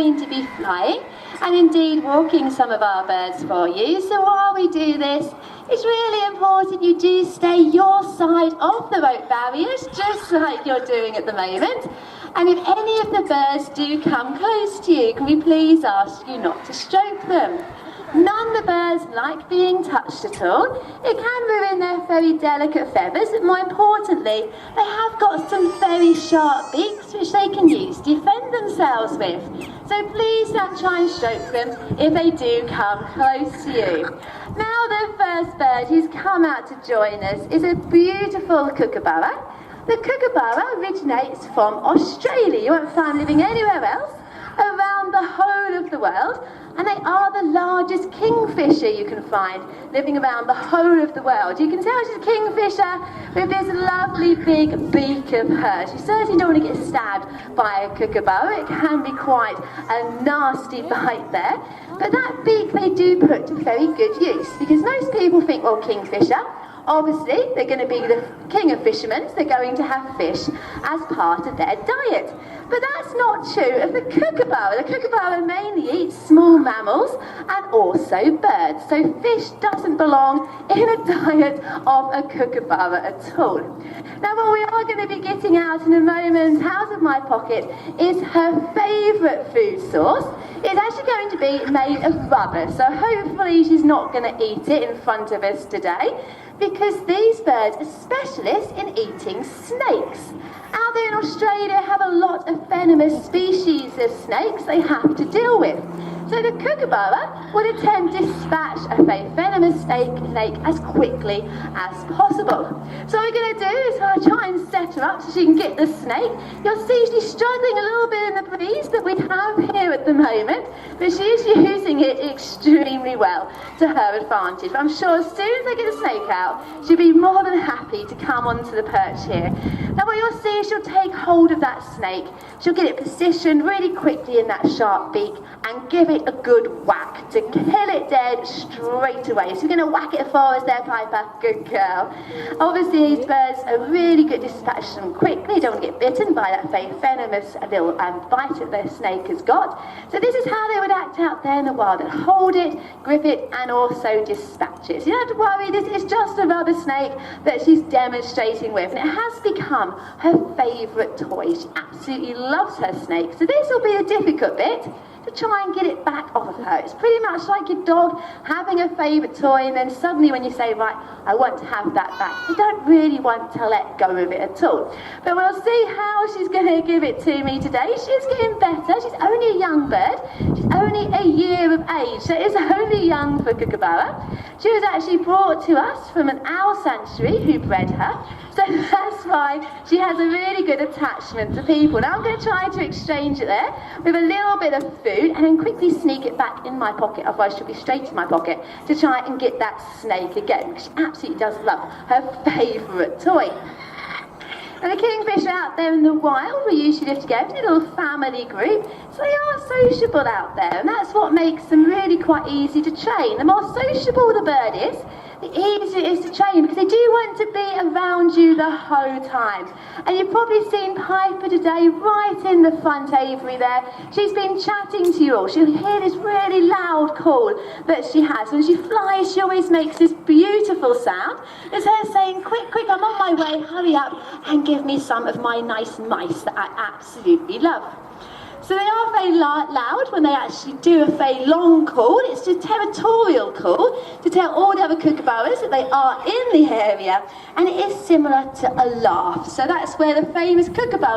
going to be flying and indeed walking some of our birds for you. So while we do this, it's really important you do stay your side of the rope barriers, just like you're doing at the moment. And if any of the birds do come close to you, can we please ask you not to stroke them? None of the birds like being touched at all. It can ruin their very delicate feathers, but more importantly, they have got some very sharp beaks which they can use to defend themselves with. So please don't try and stroke them if they do come close to you. Now the first bird who's come out to join us is a beautiful kookaburra. The kookaburra originates from Australia. You won't find living anywhere else around the whole of the world, and they are the largest kingfisher you can find living around the whole of the world. You can tell she's a kingfisher with this lovely big beak of hers. You certainly don't want to get stabbed by a kookaburra. It can be quite a nasty bite there, but that beak they do put to very good use, because most people think, well, kingfisher, obviously, they're going to be the king of fishermen, so they're going to have fish as part of their diet. But that's not true of the kookaburra. The kookaburra mainly eats small mammals and also birds, so fish doesn't belong in a diet of a kookaburra at all. Now, what we are going to be getting out in a moment out of my pocket is her favourite food source. It's actually going to be made of rubber, so hopefully she's not going to eat it in front of us today, because these birds are specialists in eating snakes. Out there in Australia have a lot of venomous species of snakes they have to deal with. So the kookaburra would attempt to dispatch a very venomous snake as quickly as possible. So what we're going to do is I'll try and set her up so she can get the snake. You'll see she's struggling a little bit in the breeze that we have here at the moment, but she is using it extremely well to her advantage. But I'm sure as soon as I get the snake out, she'll be more than happy to come onto the perch here. Now what you'll see is she'll take hold of that snake, she'll get it positioned really quickly in that sharp beak and give it a good whack to kill it dead straight away. So you're going to whack it for us there, Piper. Good girl. Obviously these birds are really good at dispatching them quickly. Don't want to get bitten by that very venomous little bite that the snake has got. So this is how they would act out there in the wild. They'd hold it, grip it and also dispatch it. So you don't have to worry, this is just a rubber snake that she's demonstrating with, and it has become her favourite toy. She absolutely loves her snake. So this will be the difficult bit, to try and get it back off of her. It's pretty much like your dog having a favourite toy, and then suddenly when you say, right, I want to have that back, you don't really want to let go of it at all. But we'll see how she's going to give it to me today. She's getting better. She's only a young bird. She's only a year of age, so it's only young for a kookaburra. She was actually brought to us from an owl sanctuary who bred her, so that's why she has a really good attachment to people. Now I'm going to try to exchange it there with a little bit of food and then quickly sneak it back in my pocket, otherwise she'll be straight in my pocket, to try and get that snake again, because she absolutely does love her favourite toy. And the kingfisher out there in the wild, we usually live together in a little family group, so they are sociable out there, and that's what makes them really quite easy to train. The more sociable the bird is, the easier it is to train, because they do want to be around you the whole time. And you've probably seen Piper today right in the front aviary there. She's been chatting to you all. She'll hear this really loud call that she has. When she flies, she always makes this beautiful sound. It's her saying, quick, quick, I'm on my way, hurry up and give me some of my nice mice that I absolutely love. So they are very loud when they actually do a very long call. It's a territorial call to tell all the other kookaburras that they are in the area, and it is similar to a laugh. So that's where the famous kookaburra